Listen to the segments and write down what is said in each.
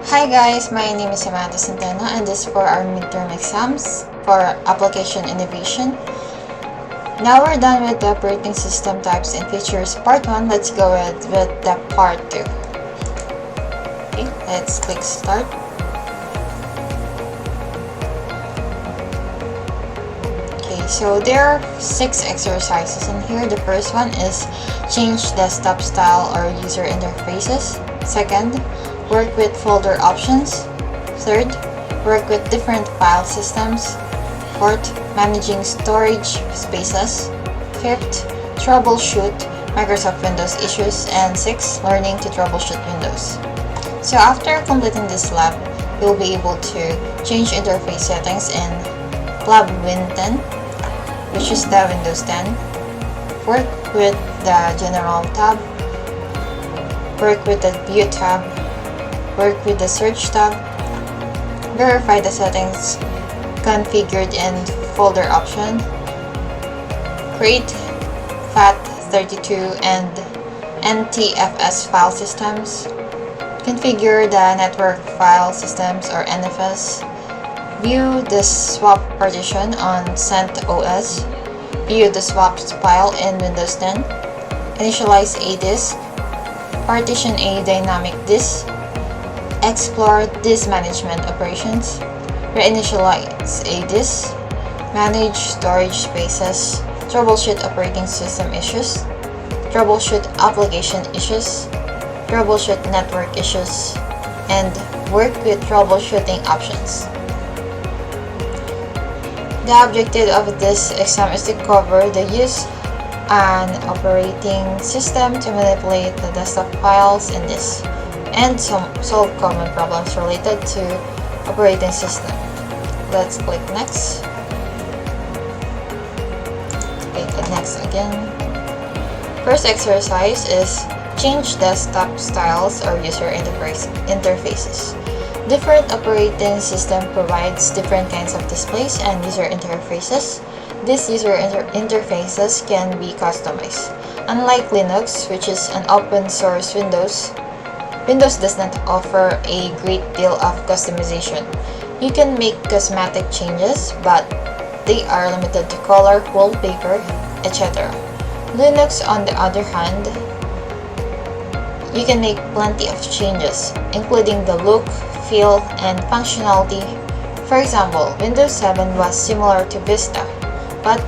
Hi guys, my name is Samantha Centeno and this is for our midterm exams for application innovation. Now we're done with the operating system types and features part 1. Let's go with the part 2. Okay, let's click start. Okay, so there are 6 exercises in here. The first one is change desktop style or user interfaces. Second, work with folder options. Third, work with different file systems. Fourth, managing storage spaces. Fifth, troubleshoot Microsoft Windows issues. And sixth, learning to troubleshoot Windows. So after completing this lab, you'll be able to change interface settings in Lab Win 10, which is the Windows 10. Work with the General tab. Work with the View tab. Work with the Search tab. Verify the settings configured in folder option. Create FAT32 and NTFS file systems. Configure the network file systems or NFS. View the swap partition on CentOS. View the swaps file in Windows 10. Initialize a disk. Partition a dynamic disk. Explore disk management operations. Reinitialize a disk. Manage storage spaces. Troubleshoot operating system issues. Troubleshoot application issues. Troubleshoot network issues. And work with troubleshooting options. The objective of this exam is to cover the use an operating system to manipulate the desktop files in this and solve common problems related to operating system. Let's click next. Click next again. First exercise is change desktop styles or user interfaces. Different operating system provides different kinds of displays and user interfaces. These user interfaces can be customized. Unlike Linux, which is an open source Windows does not offer a great deal of customization. You can make cosmetic changes, but they are limited to color, wallpaper, etc. Linux, on the other hand, you can make plenty of changes, including the look, feel, and functionality. For example, Windows 7 was similar to Vista, but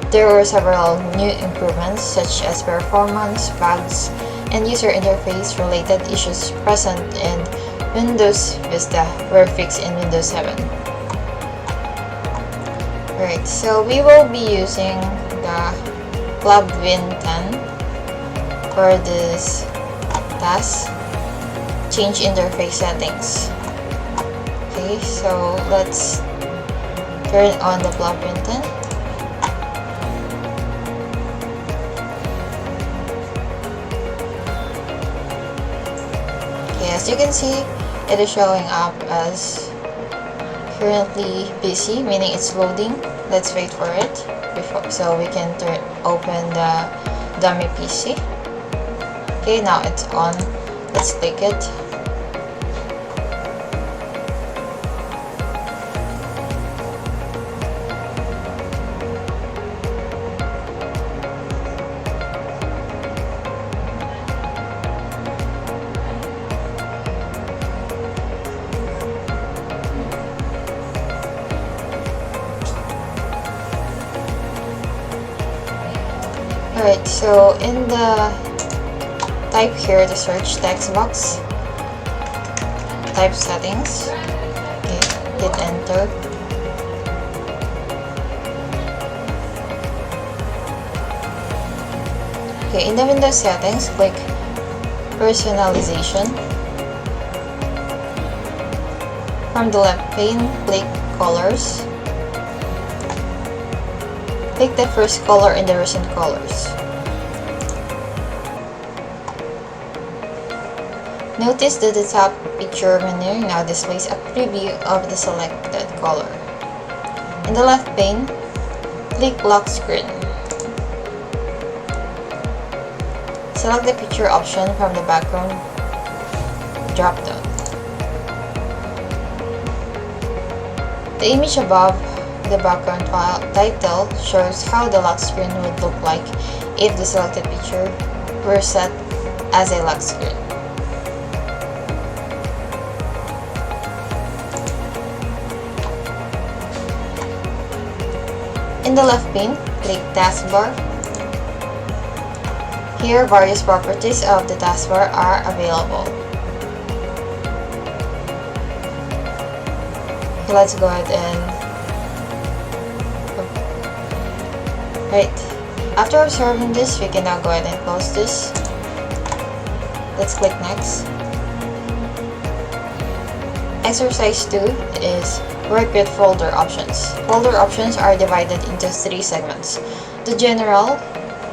there were several new improvements such as performance, bugs, and user interface related issues present in Windows Vista were fixed in Windows 7. Alright, so we will be using the Lab Win 10 for this task, change interface settings. Okay, so let's turn on the Lab Win 10. As you can see, it is showing up as currently busy, meaning it's loading. Let's wait for it so we can open the dummy PC. Okay, now it's on. Let's click it. Alright, so in the type here, the search text box, type settings, okay, hit enter. Okay, in the Windows settings, click personalization. From the left pane, click colors. Click the first color in the recent colors. Notice that the top picture menu now displays a preview of the selected color. In the left pane, click lock screen. Select the picture option from the background drop-down. The image above the background file title shows how the lock screen would look like if the selected picture were set as a lock screen. In the left pane, click Taskbar. Here, various properties of the taskbar are available. Let's go ahead and right. After observing this, we can now go ahead and close this. Let's click next. Exercise 2 is work with folder options. Folder options are divided into 3 segments: the general,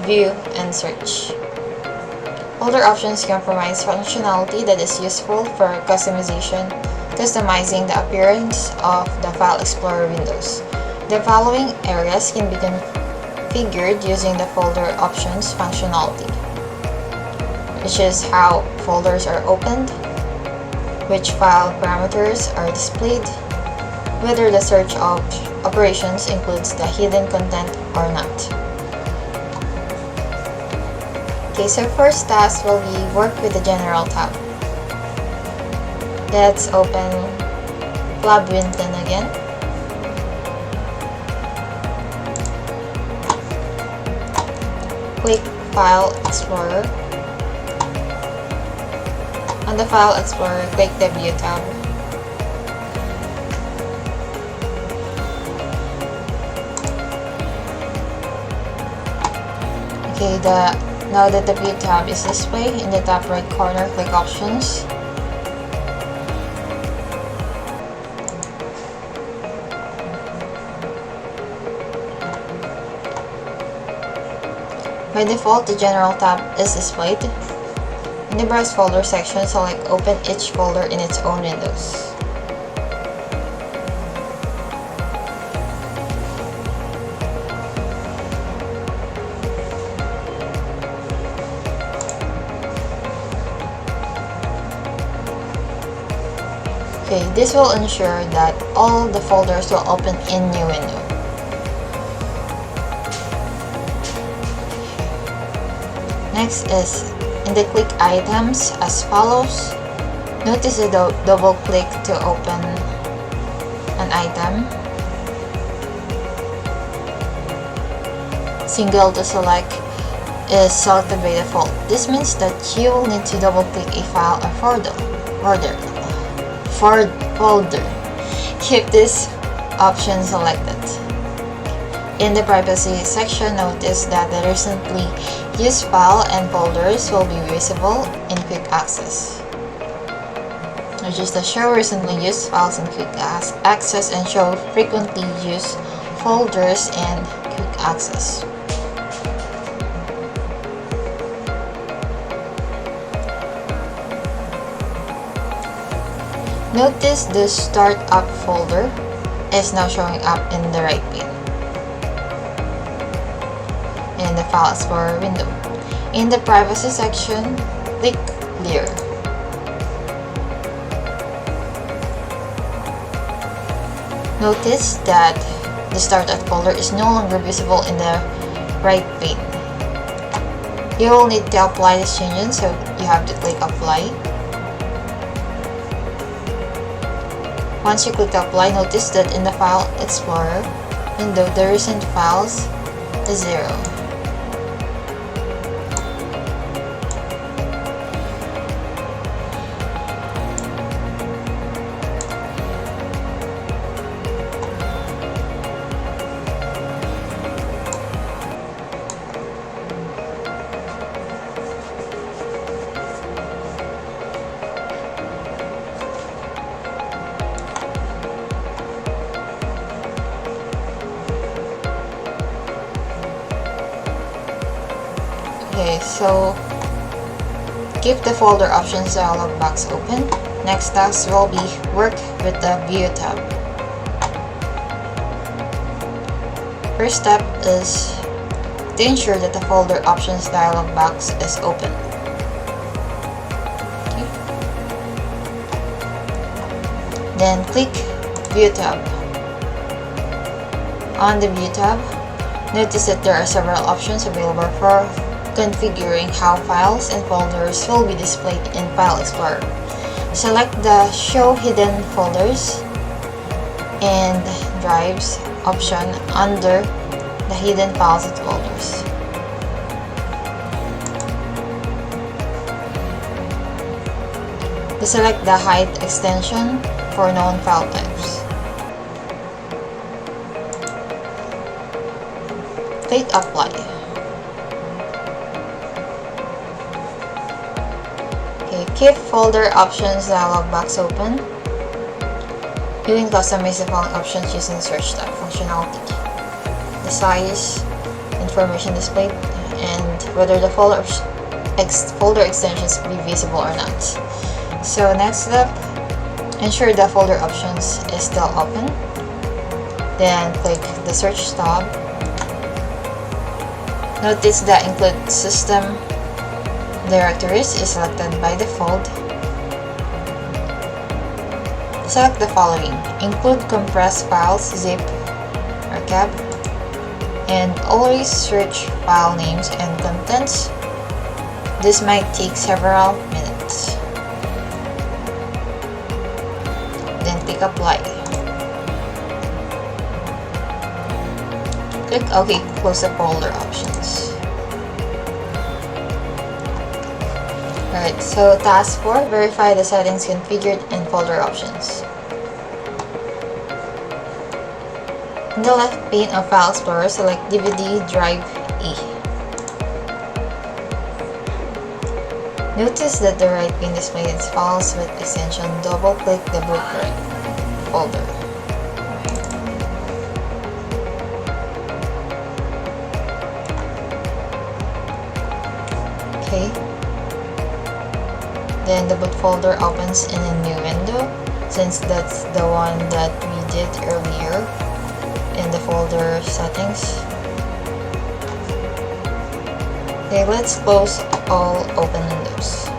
view, and search. Folder options comprise functionality that is useful for customizing the appearance of the File Explorer windows. The following areas can be configured using the folder options functionality, which is how folders are opened, which file parameters are displayed, whether the search operations includes the hidden content or not. Okay, so first task will be work with the General tab. Let's open Winton again. Click File Explorer. On the File Explorer, click the View tab. Okay, now that the View tab is displayed, in the top right corner, click Options. By default, the General tab is displayed. In the Browse Folder section, select Open each folder in its own windows. Okay, this will ensure that all the folders will open in new window. Next is in the click items as follows. Notice the double click to open an item, single to select is selected by default. This means that you will need to double click a file or folder. Keep this option selected. In the privacy section, notice that the recently used file and folders will be visible in quick access, which is the show recently used files in quick access and show frequently used folders in quick access. Notice the startup folder is now showing up in the right pane in the File Explorer window. In the privacy section, click Clear. Notice that the startup folder is no longer visible in the right pane. You will need to apply this change, so you have to click Apply. Once you click Apply, notice that in the File Explorer window, the recent files is 0. Okay, so keep the folder options dialog box open. Next task will be work with the View tab. First step is to ensure that the folder options dialog box is open. Okay. Then click View tab. On the View tab, notice that there are several options available for configuring how files and folders will be displayed in File Explorer. Select the Show Hidden Folders and Drives option under the Hidden Files and Folders. Select the Height extension for known file types. Click Apply. Okay, keep folder options dialog box open. You can customize the following options using the search tab functionality: the size, information displayed, and whether the folder extensions be visible or not. So next step, ensure the folder options is still open. Then click the search tab. Notice that include system directories is selected by default. Select the following: include compressed files, zip, or cab, and always search file names and contents. This might take several minutes. Then click Apply. Click OK, close the folder options. Alright, so task 4, verify the settings configured in folder options. In the left pane of File Explorer, select DVD Drive E. Notice that the right pane displays files with extension. Double-click the boot drive folder. Okay. Then the boot folder opens in a new window, since that's the one that we did earlier in the folder settings. Okay, let's close all open windows.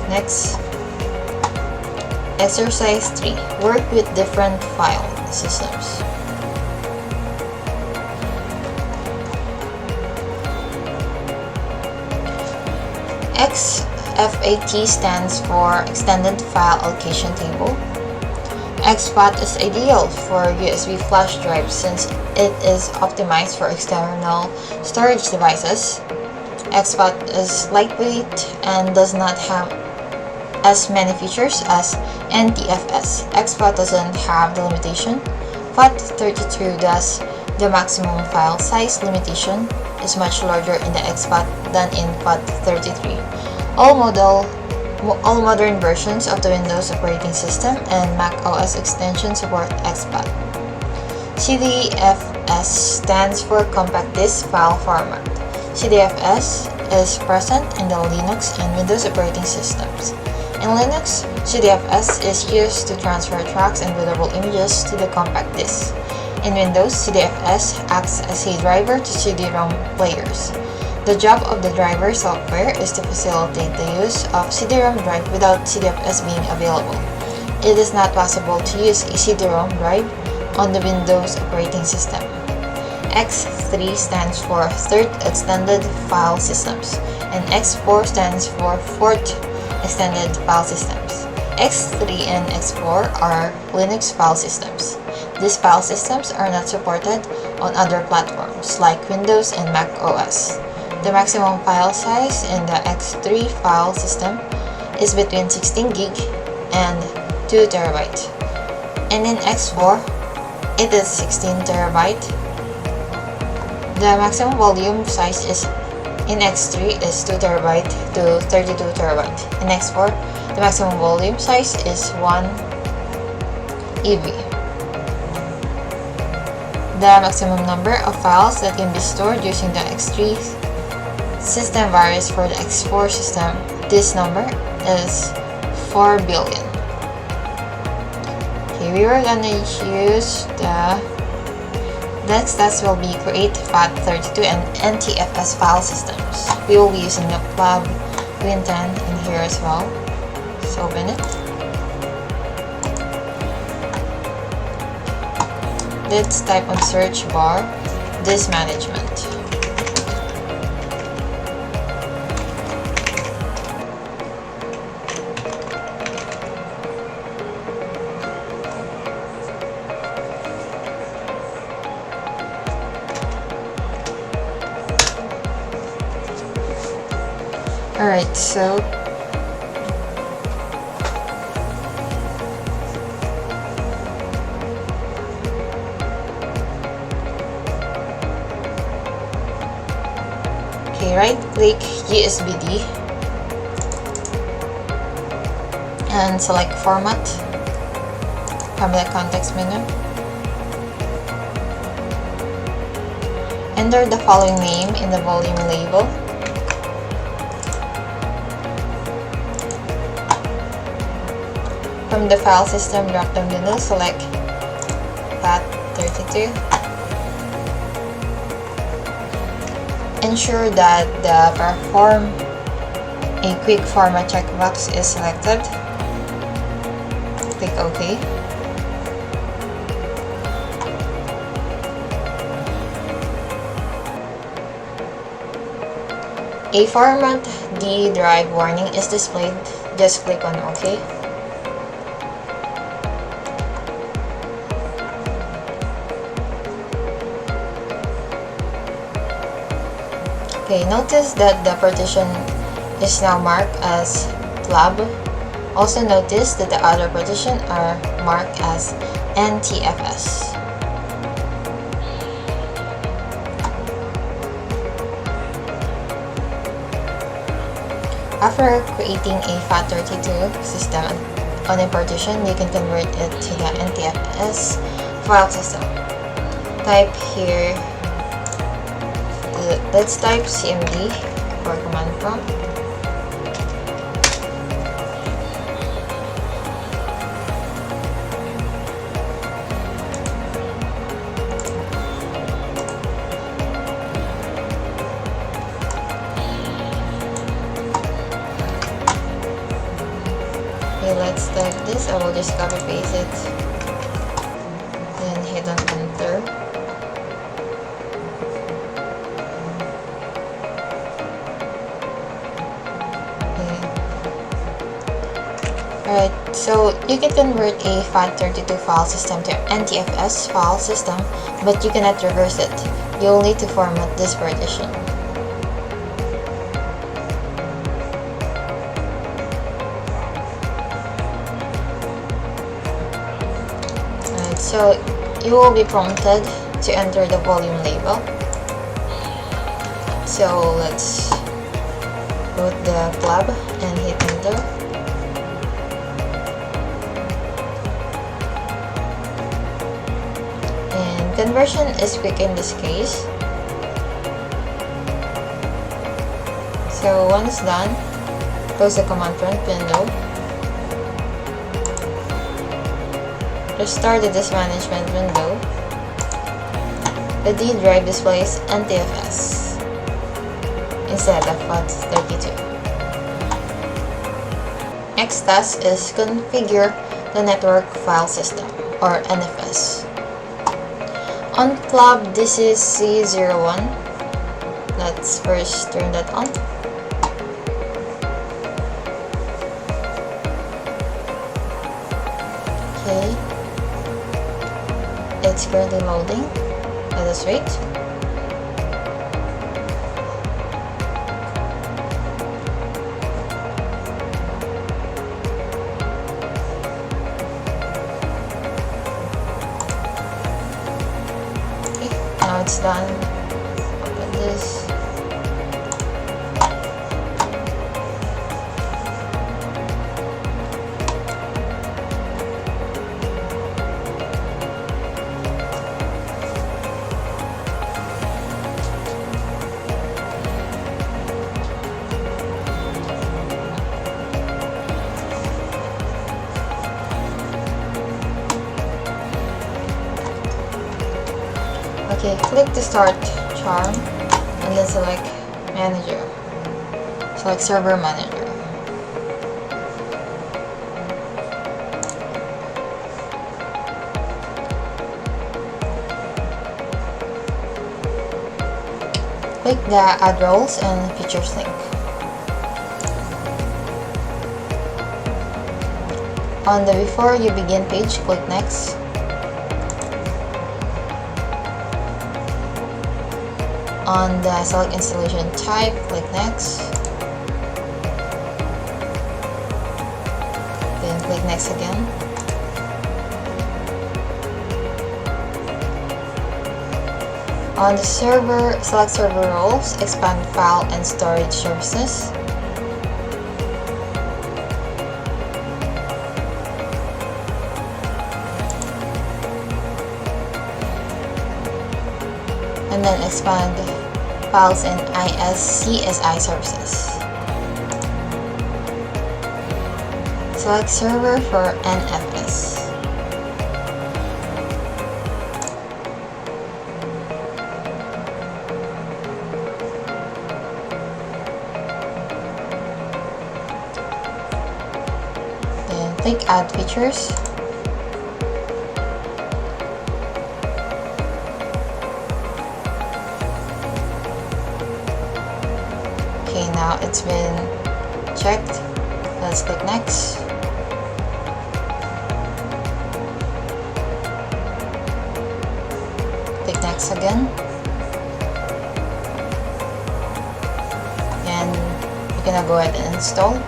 Next, exercise 3. Work with different file systems. XFAT stands for Extended File Allocation Table. exFAT is ideal for USB flash drives since it is optimized for external storage devices. exFAT is lightweight and does not have as many features as NTFS. exFAT doesn't have the limitation. FAT32 does. The maximum file size limitation is much larger in the exFAT than in FAT33. All modern versions of the Windows operating system and Mac OS extension support exFAT. CDFS stands for Compact Disk File Format. CDFS is present in the Linux and Windows operating systems. In Linux, CDFS is used to transfer tracks and readable images to the compact disk. In Windows, CDFS acts as a driver to CD-ROM players. The job of the driver software is to facilitate the use of CD-ROM drive without CDFS being available. It is not possible to use a CD-ROM drive on the Windows operating system. X3 stands for Third Extended File Systems, and X4 stands for Fourth Extended File Systems. X3 and X4 are Linux file systems. These file systems are not supported on other platforms like Windows and Mac OS. The maximum file size in the X3 file system is between 16 gig and 2 terabyte. And in X4, it is 16 terabyte. The maximum volume size in X3 is 2 terabyte to 32 terabyte. In X4, the maximum volume size is 1 EB. The maximum number of files that can be stored using the X3 system varies for the X4 system. This number is 4 billion. Okay, we were gonna use the next test will be create FAT32 and NTFS file systems. We will be using the Lab Win10 in here as well. So open it. let's type on search bar disk management. Alright, so right click USB-D and select format from the context menu. Enter the following name in the volume label. From the file system drop-down menu, select FAT32. Ensure that the Perform a Quick Format checkbox is selected. Click OK. A Format D drive warning is displayed. Just click on OK. Okay, notice that the partition is now marked as flab. Also notice that the other partition are marked as NTFS. After creating a FAT32 system on a partition, you can convert it to the NTFS file system. Type here. Let's type cmd for command prompt. Okay, let's type this. I will just copy paste it. Then hit on enter. Alright, so you can convert a FAT32 file system to NTFS file system, but you cannot reverse it. You'll need to format this partition. Alright, so you will be prompted to enter the volume label. So let's put the flab and hit enter. Conversion is quick in this case. So once done, close the command prompt window. Restart the disk management window. The D drive displays NTFS instead of FAT32. Next task is configure the network file system or NFS. On flab, this is C01. Let's first turn that on. Okay. It's currently loading. Let us wait. Now it's done. Open this. Okay, click the start charm and then select manager. Select server manager. Click the Add Roles and Features link. On the Before You Begin page, click Next. On the Select Installation Type, click Next. Then click Next again. On the server, select server roles, expand file and storage services. And then expand files in ISCSI services. Select server for NFS. Then click Add Features. Okay, now it's been checked. Let's click Next. Click Next again. And you're gonna go ahead and install.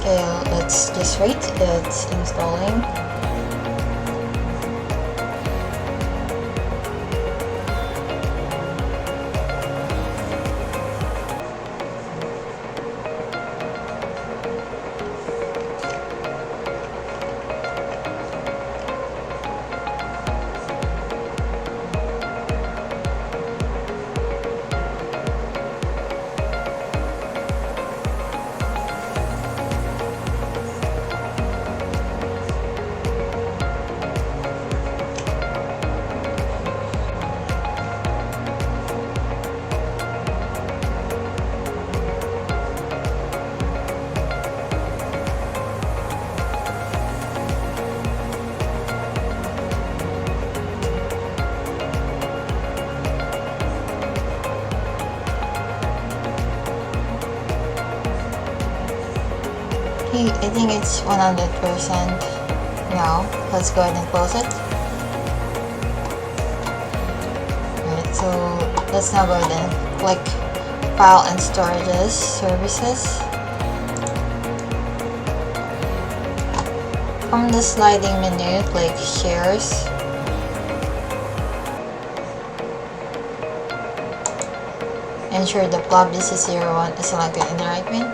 Okay, let's just wait, it's installing. Okay, I think it's 100% now. Let's go ahead and close it. Alright, so let's now go ahead and click File and Storages Services. From the sliding menu, click Shares. Ensure the PLOB DC01 is selected in the right bin.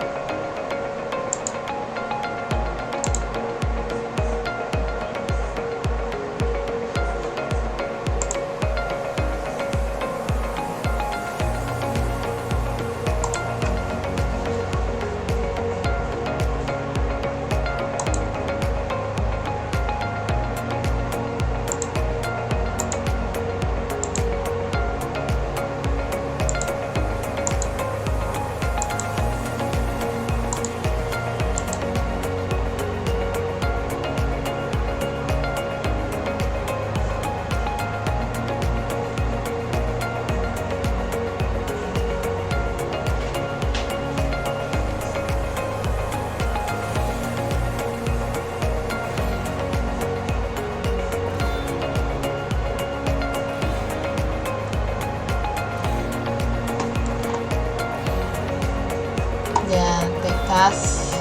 Then click Pass.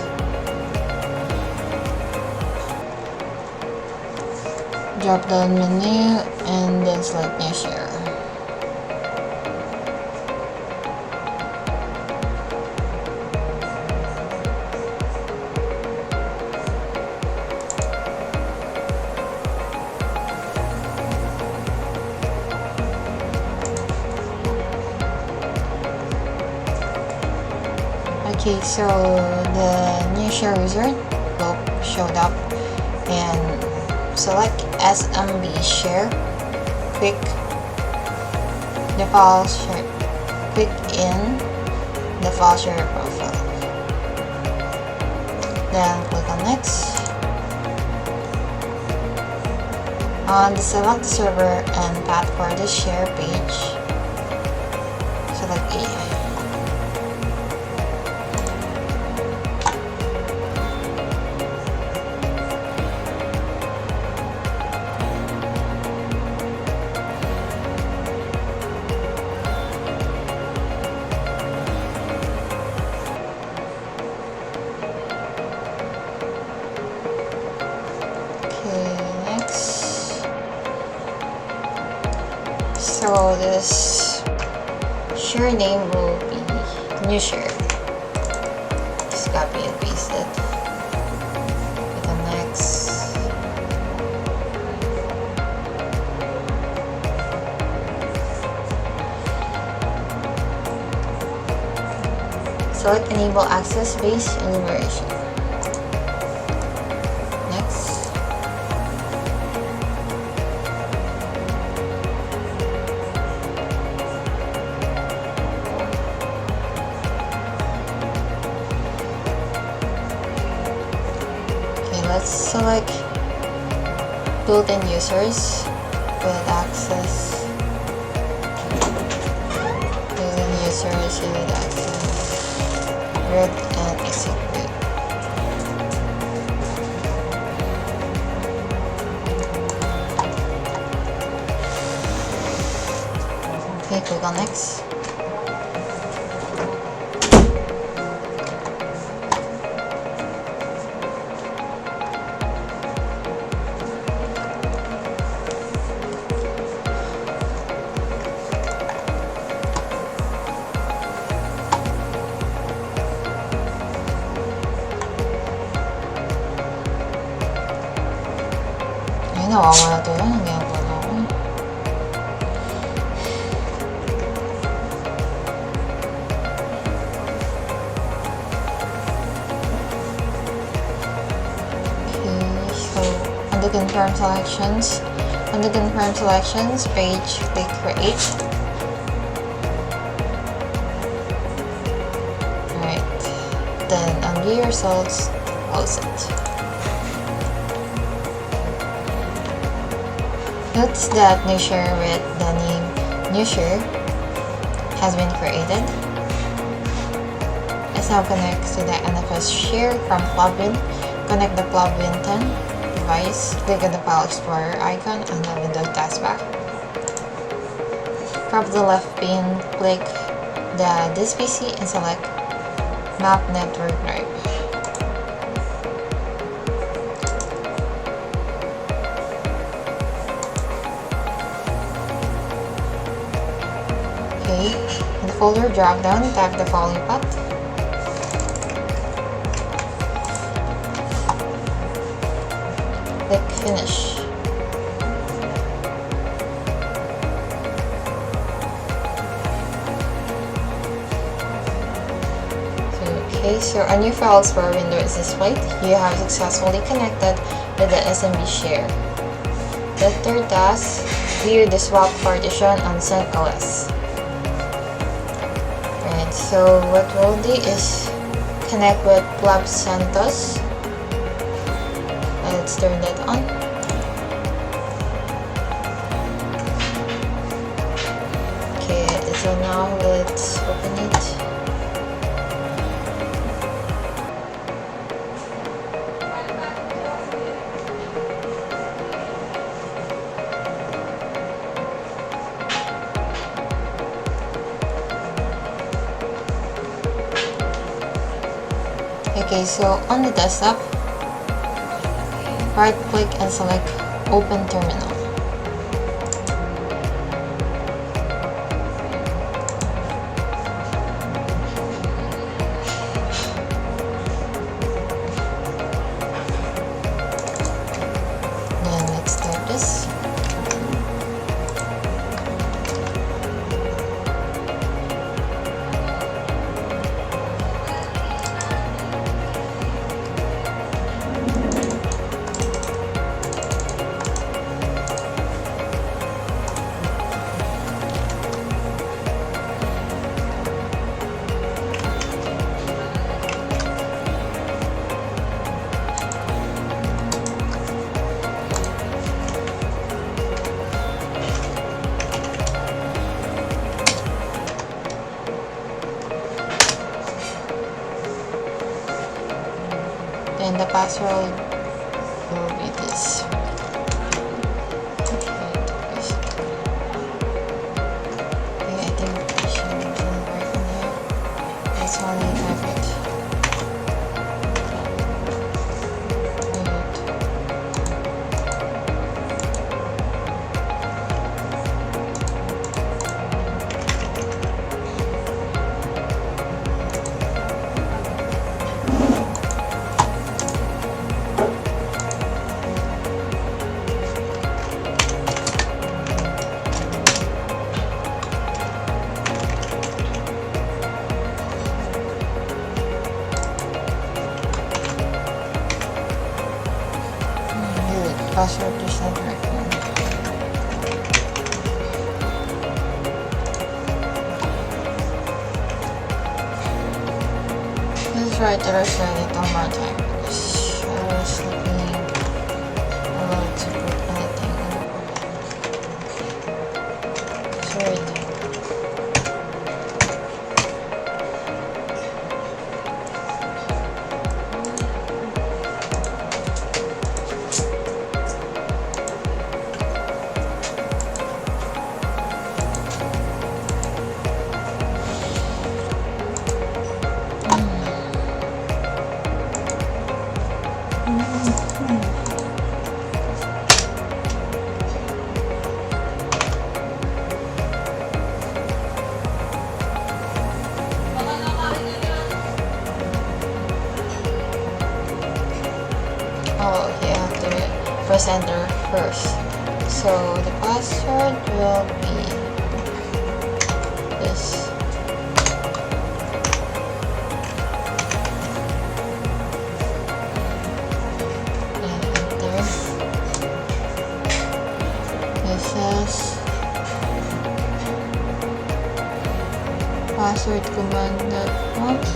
Drop down menu and then select New Share. Okay, so the new share wizard will showed up, and select SMB share, click the file share, click in the file share profile, then click on next. On the select the server and path for the share page, select A. So this share name will be new share. Just copy and paste it. Click on next. Select enable access based enumeration. Next. Let's select built-in users with access. Built-in users with access. Read and execute. Okay, click on next. Nawawala to yun. Ngayon pa na ako. Okay, so on the confirm selections page, click create. Alright, then on view results, close it. Note that new share with the name new share has been created. Let's now connect to the NFS share from plugin. Connect the plugin 10 device. Click on the File Explorer icon on the Windows taskbar. From the left pane, click this PC and select Map Network Drive. Okay, in the folder drop-down, tap the following path. Click Finish. Okay, so a new File Explorer window is displayed. You have successfully connected with the SMB share. The third task, view the swap partition on CentOS. So what we'll do is connect with Plug CentOS. Let's turn that on. Okay, so now let's open it. Okay, so on the desktop, right click and select Open Terminal. Then let's start this. the password will be this. Okay, I think we should work on here. Let's only type it. Password is not working. Let's try to reset it one more time because I was looking about to put anything in the sorry. Oh, you have to press enter first. So the password will be this. And enter. It says password command.prompt.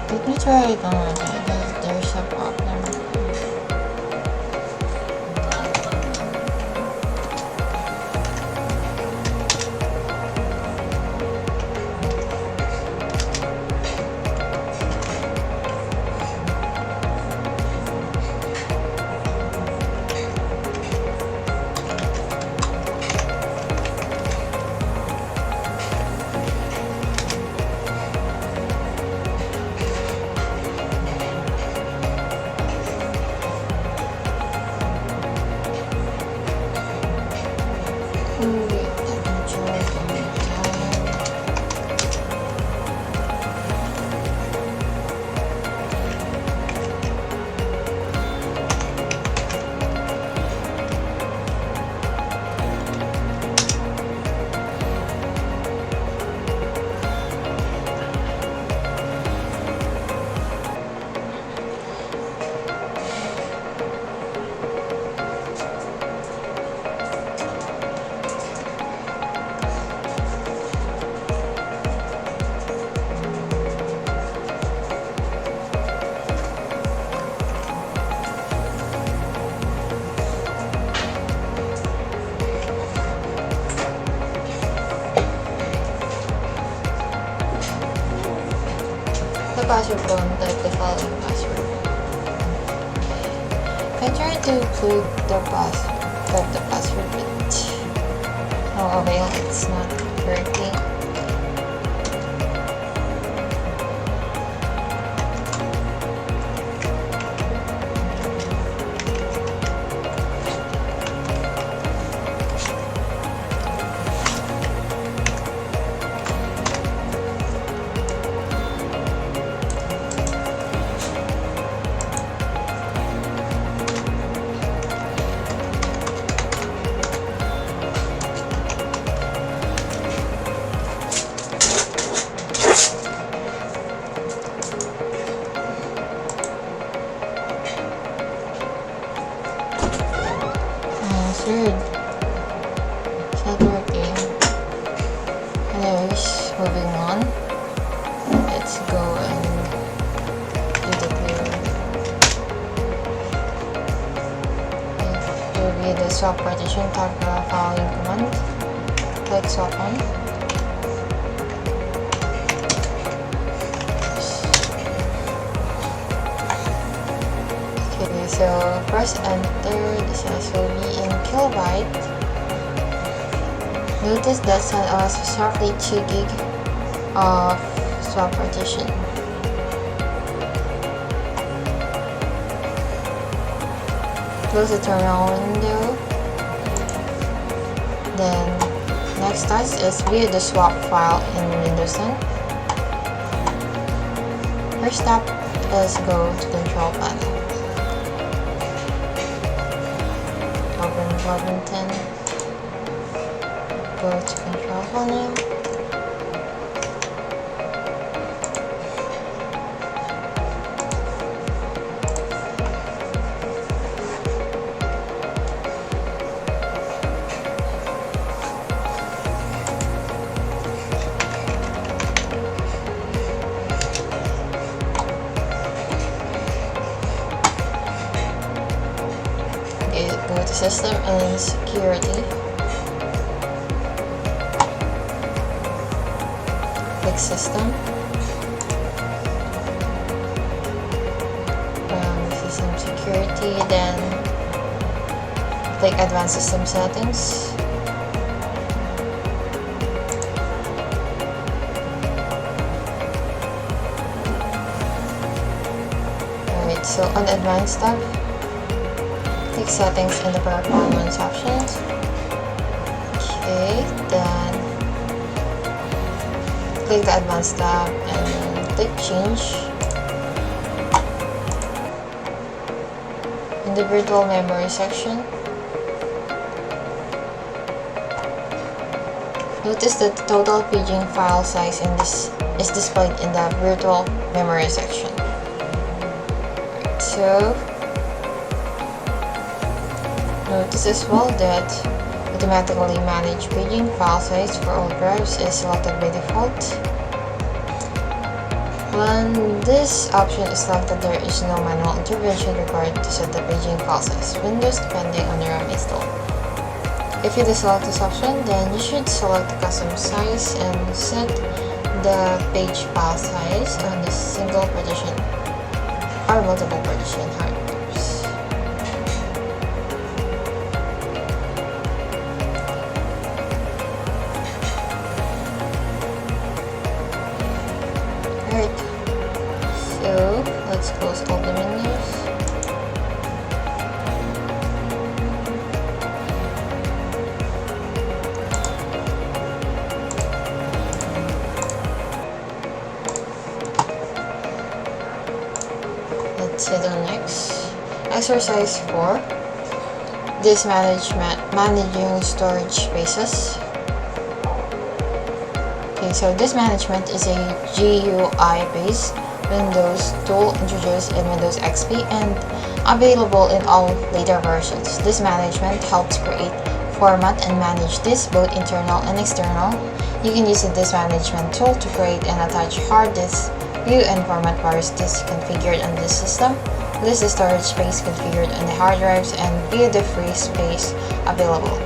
Let me try it on because there's a problem. The password don't type the following password. I tried to include the password, type the password, but no avail, it's not working. swap partition, type the following command. Click swap on. Okay, so press enter. The size will be in kilobyte. Notice that sent us roughly 2 gig of swap partition. Close the terminal window. Then next task is view the swap file in Windows 10. First step is go to control panel. Open Plugin 10. Go to control panel. Go to System and Security. Click System. System Security, then click Advanced System Settings. Alright, so on Advanced tab, click Settings in the Performance options. Okay, then click the Advanced tab and click Change. In the Virtual Memory section, notice that the total paging file size in this is displayed in the Virtual Memory section. Right, so notice as well that automatically manage paging file size for all drives is selected by default. When this option is selected, there is no manual intervention required to set the paging file size windows depending on the RAM installed. If you deselect this option, then you should select the custom size and set the page file size on the single partition or multiple partition hard drives. Alright, so let's close all the menus. Let's hit on next. Exercise 4. Disk management, managing storage spaces. Okay, so disk management is a GUI-based Windows tool introduced in Windows XP and available in all later versions. Disk management helps create, format, and manage disks, both internal and external. You can use the disk management tool to create and attach hard disks, view and format various disks configured on this system, list the storage space configured on the hard drives, and view the free space available.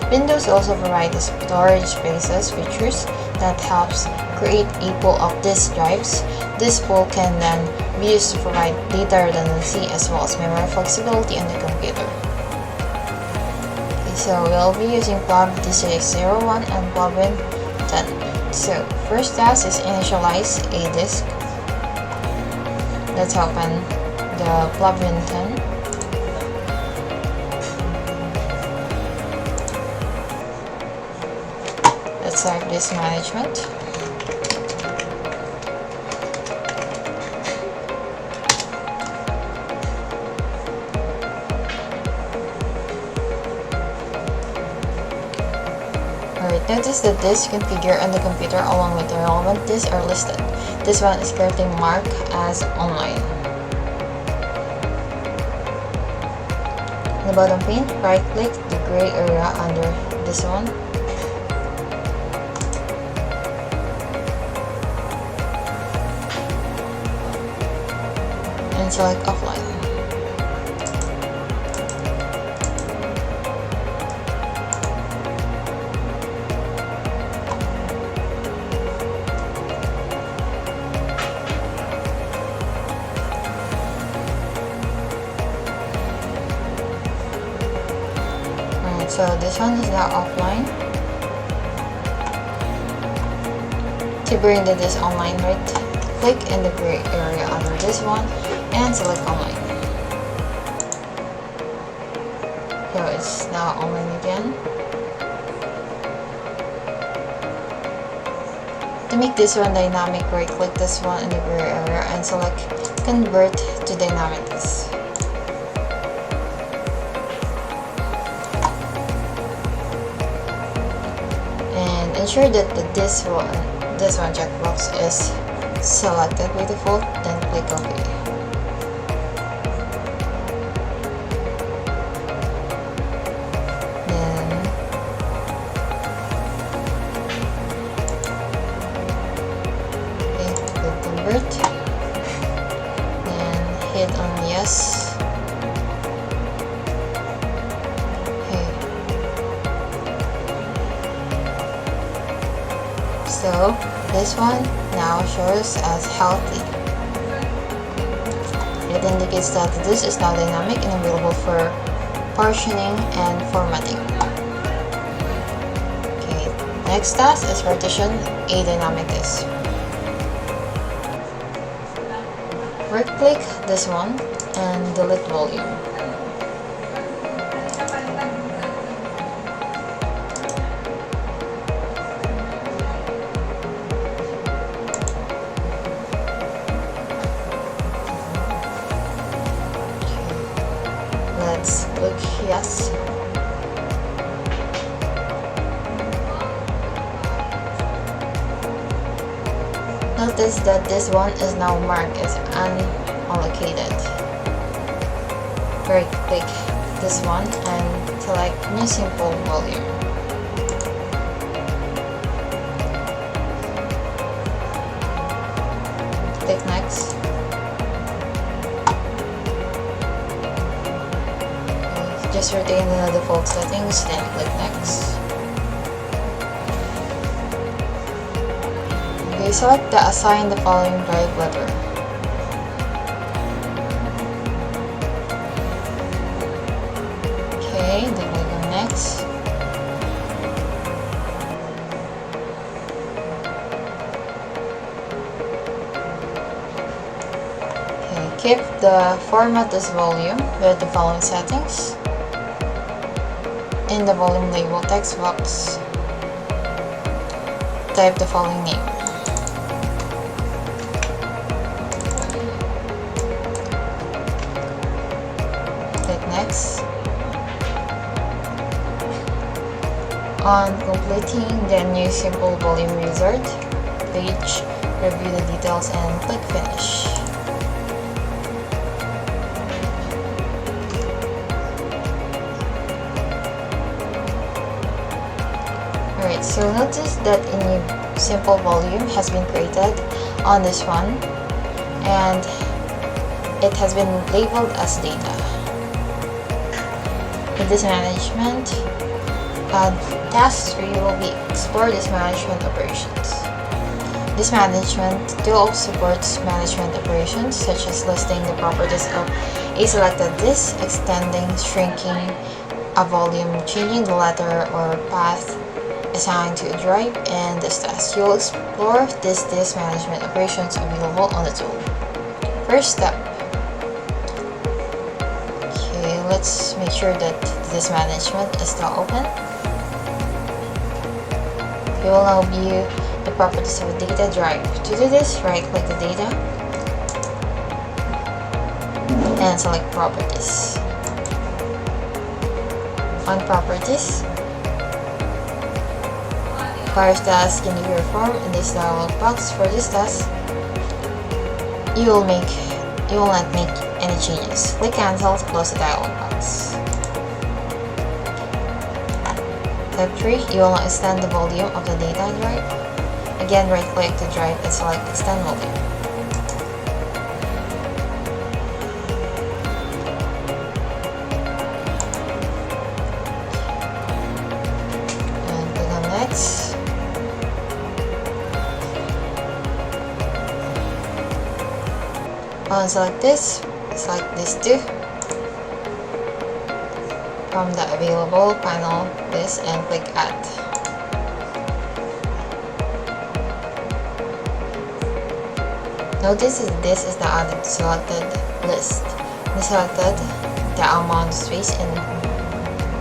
Windows also provides the storage spaces features that helps create a pool of disk drives. This pool can then be used to provide data redundancy as well as memory flexibility on the computer. Okay, so we'll be using Blob D601 and Blob 10. So first task is initialize a disk. Let's open the Blob 10. Let's type disk management. Alright, notice the disk configured on the computer along with the relevant disks are listed. This one is currently marked as online. On the bottom pane, right click the gray area under this one. And select offline. So this one is now offline. To bring the disk online, right click in the gray area under this one and select online. So it's now online again. To make this one dynamic, right click this one in the gray area and select convert to dynamic disk. And ensure that this one checkbox is selected by default, then click OK. Then click convert, then hit on yes. So this one now shows as healthy. It indicates that this is now dynamic and available for partitioning and formatting. Okay, next task is partition a dynamic disk. Right click this one and delete volume. Let's click yes. Notice that this one is now marked as unallocated. Right click this one and select new simple volume. Click next. Just retain the default settings, then click next. Okay, select the assign the following drive letter. Okay, then click on next. Okay, keep the format as volume with the following settings. In the volume label text box, type the following name. Click next. On completing the new simple volume wizard page, review the details and click finish. Alright, so notice that a new simple volume has been created on this one and it has been labeled as data. With this management, task 3 will be explore this management operations. This management tool supports management operations such as listing the properties of a selected disk, extending, shrinking a volume, changing the letter or path assigned to a drive, and this task. You'll explore this disk management operations available on the tool. First step. Okay, let's make sure that this management is still open. You will now view the properties of a data drive. To do this, right click the data and select properties. On properties, requires task in your form. In this dialog box, for this task, you will not make any changes. Click cancel to close the dialog box. Step 3, you will now extend the volume of the data drive. Again, right click the drive and select extend volume. And click on next. Select this too. from the available panel list and click Add. Notice that this is the added selected list. We selected the amount of space in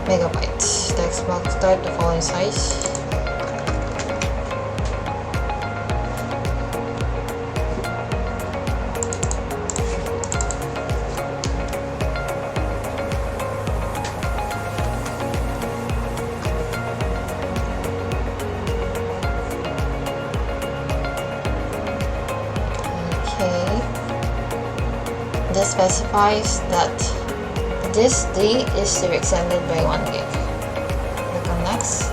megabytes. Text box type the following size. This specifies that this D is to be extended by 1 gig. Click on next.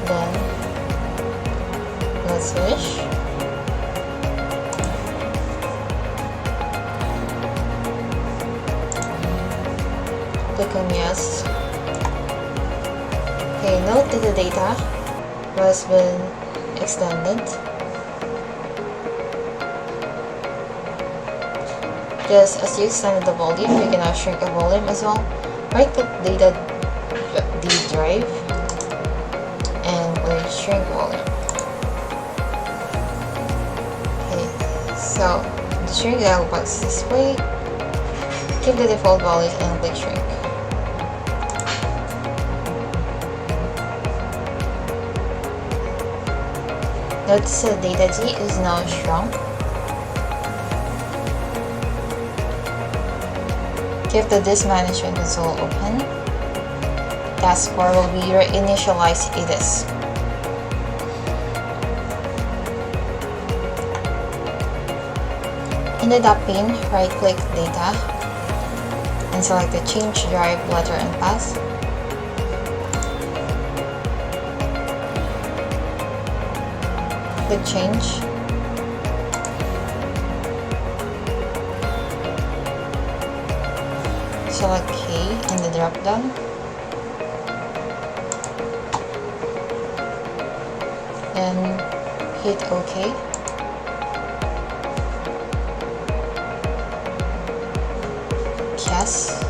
Then let's finish. Click on yes. Okay, note that the data has been extended. Just as you extended the volume, you can now shrink a volume as well. Right click data D drive and click shrink volume. Okay, so the shrink dialog box is displayed. Keep the default values and click shrink. Notice the data D is now shrunk. Keep the disk management console open. Taskbar will be reinitialize a disk. In the dot pane, right-click Data and select the Change Drive Letter and Path. Click Change. Select K in the drop-down. Then hit OK. Yes.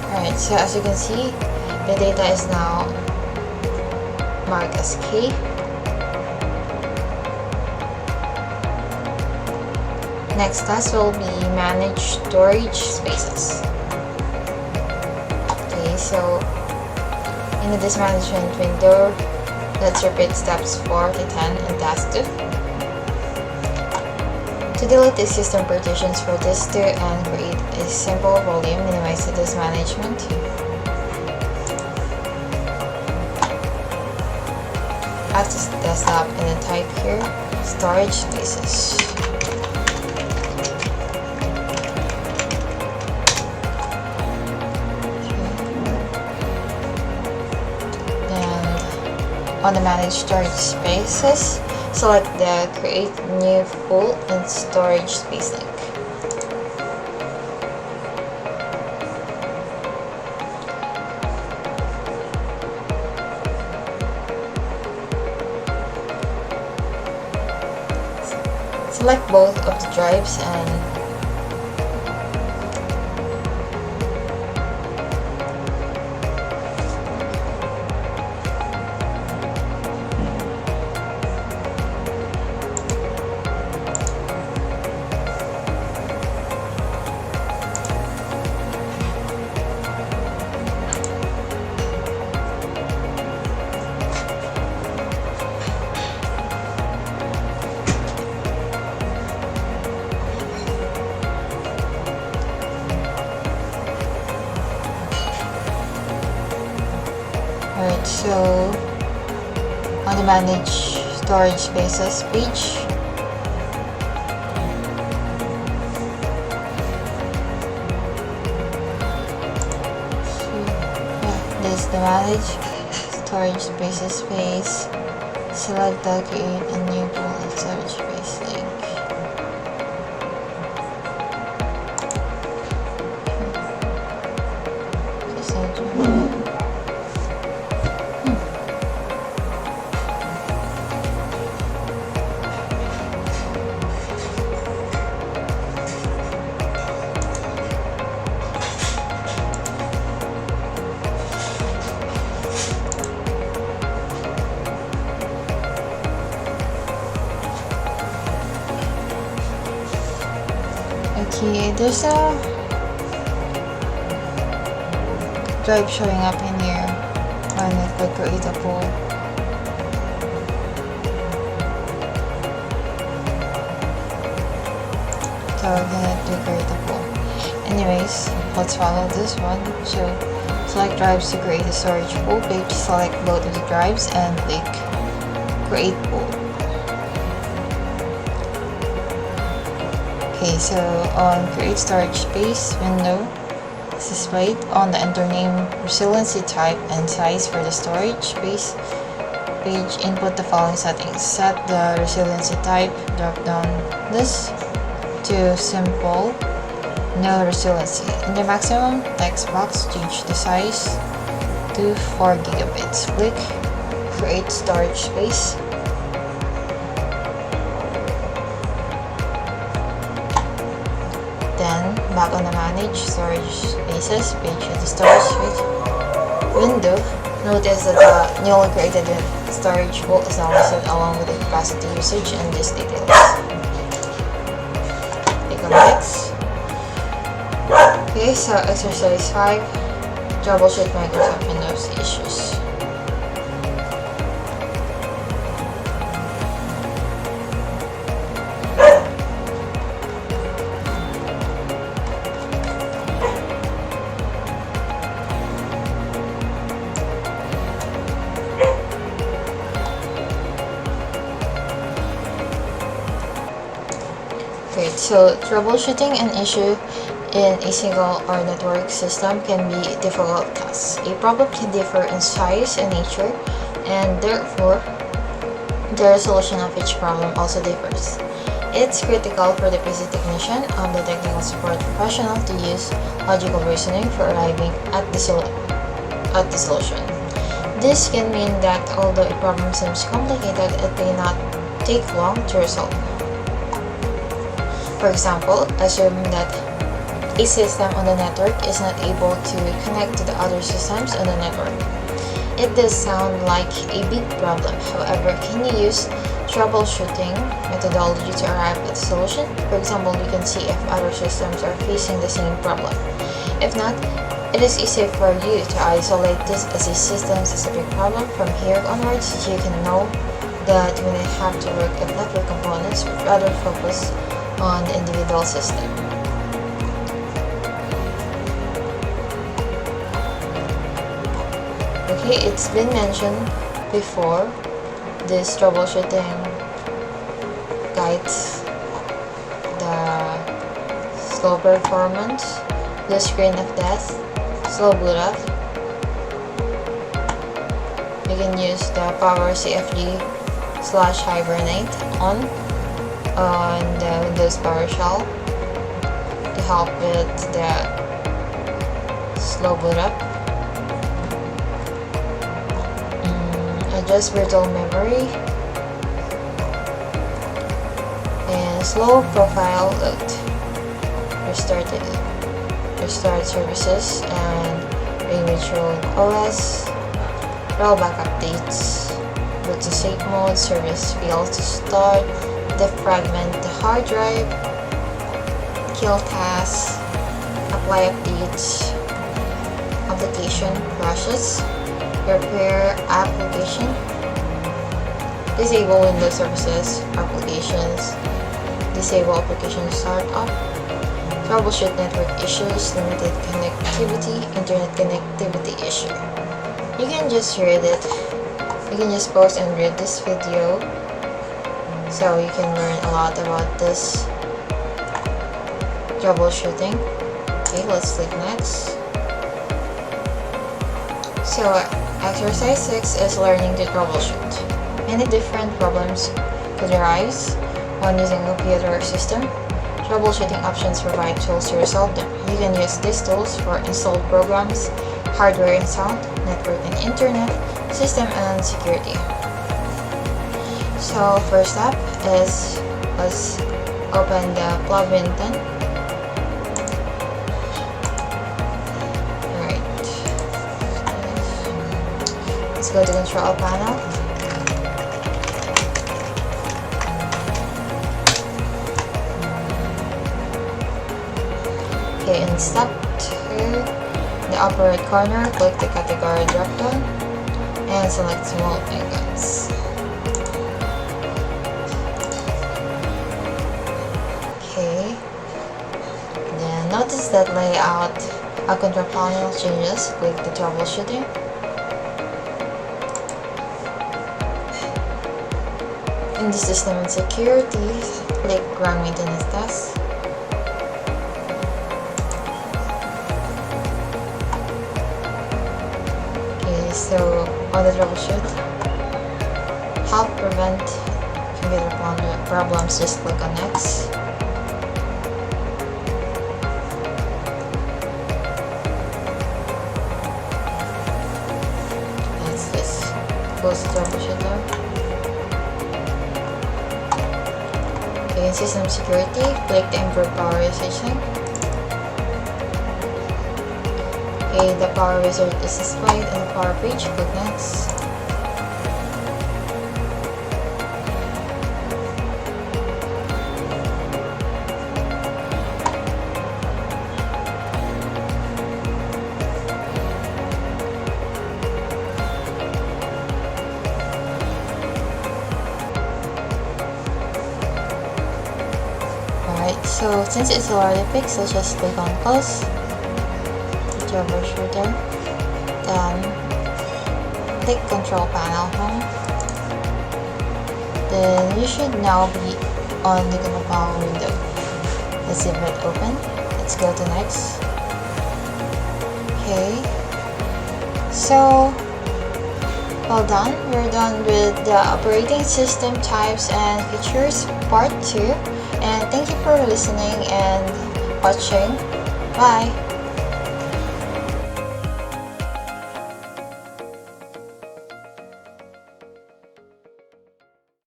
Alright, so as you can see, the data is now marked as K. Next task will be manage storage spaces. Okay, so in the disk management window, let's repeat steps 4 to 10 in task 2. To delete the system partitions for disk 2 and create a simple volume, minimize the disk management. Add this desktop and then type here storage spaces. On the Manage Storage Spaces, select the Create New Full and Storage Space link. Select both of the drives and Alright, so on the Manage Storage Spaces page, this is the Manage Storage Spaces space. Select the Create a New Pool and Storage Space link. Okay, there's a drive showing up in here on network creatable. So we're gonna do creatable. Anyways, let's follow this one. So select drives to create a storage pool page. Select both of the drives and click create pool. Okay, so on create storage space window, this is displayed. On the enter name, resiliency type, and size for the storage space page, input the following settings. Set the resiliency type, drop down this to simple, no resiliency. In the maximum text box, change the size to 4 gigabits. Click create storage space. Then back on the manage storage spaces page at the storage space window, notice that the newly created storage pool is now listed along with the capacity usage and these details. Click on next. Okay, so exercise 5, troubleshoot Microsoft Windows issues. Great, so troubleshooting an issue in a single or network system can be a difficult task. A problem can differ in size and nature, and therefore the resolution of each problem also differs. It's critical for the PC technician and the technical support professional to use logical reasoning for arriving at the solution. This can mean that although a problem seems complicated, it may not take long to resolve. For example, assume that a system on the network is not able to connect to the other systems on the network. It does sound like a big problem. However, can you use troubleshooting methodology to arrive at a solution? For example, you can see if other systems are facing the same problem. If not, it is easy for you to isolate this as a system-specific problem. From here onwards, you can know that you may have to work at network components, but rather focus on the individual system. Okay, it's been mentioned before, this troubleshooting guides the slow performance, the screen of death, slow boot up. You can use the power CFG / hibernate on the Windows PowerShell to help with the slow boot up. Adjust virtual memory and slow profile load. Restart services and reinitial OS. Rollback updates. Go to safe mode. Service failed to start. Defragment the hard drive. Kill tasks. Apply updates. Application crashes. Repair application. Disable Windows services, applications. Disable application startup. Troubleshoot network issues, limited connectivity, internet connectivity issue. You can just read it. You can just pause and read this video so you can learn a lot about this troubleshooting. Okay, let's click next. So exercise 6 is learning to troubleshoot. Many different problems could arise when using a computer system. Troubleshooting options provide tools to resolve them. You can use these tools for installed programs, hardware and sound, network and internet, system and security. So first up is, let's open the plugin. Let's go to the control panel. Okay, in step 2, in the upper right corner, click the category dropdown and select small icons. Okay, then notice that layout control panel changes. Click the troubleshooting. In the system and security, click run maintenance test. Okay, so on the troubleshoot, help prevent computer problems, just click on next. That's this. Close the troubleshooter. Okay, in system security, click the improve power usage. Okay, the power wizard is displayed on the power page. Click next. Alright, so since it's already fixed, let's just click on close. Troubleshooter, then click control panel home. Then you should now be on the control panel window. Let's see if it open. Let's go to next. Okay, so well done. We're done with the operating system types and features part 2, and thank you for listening and watching. Bye.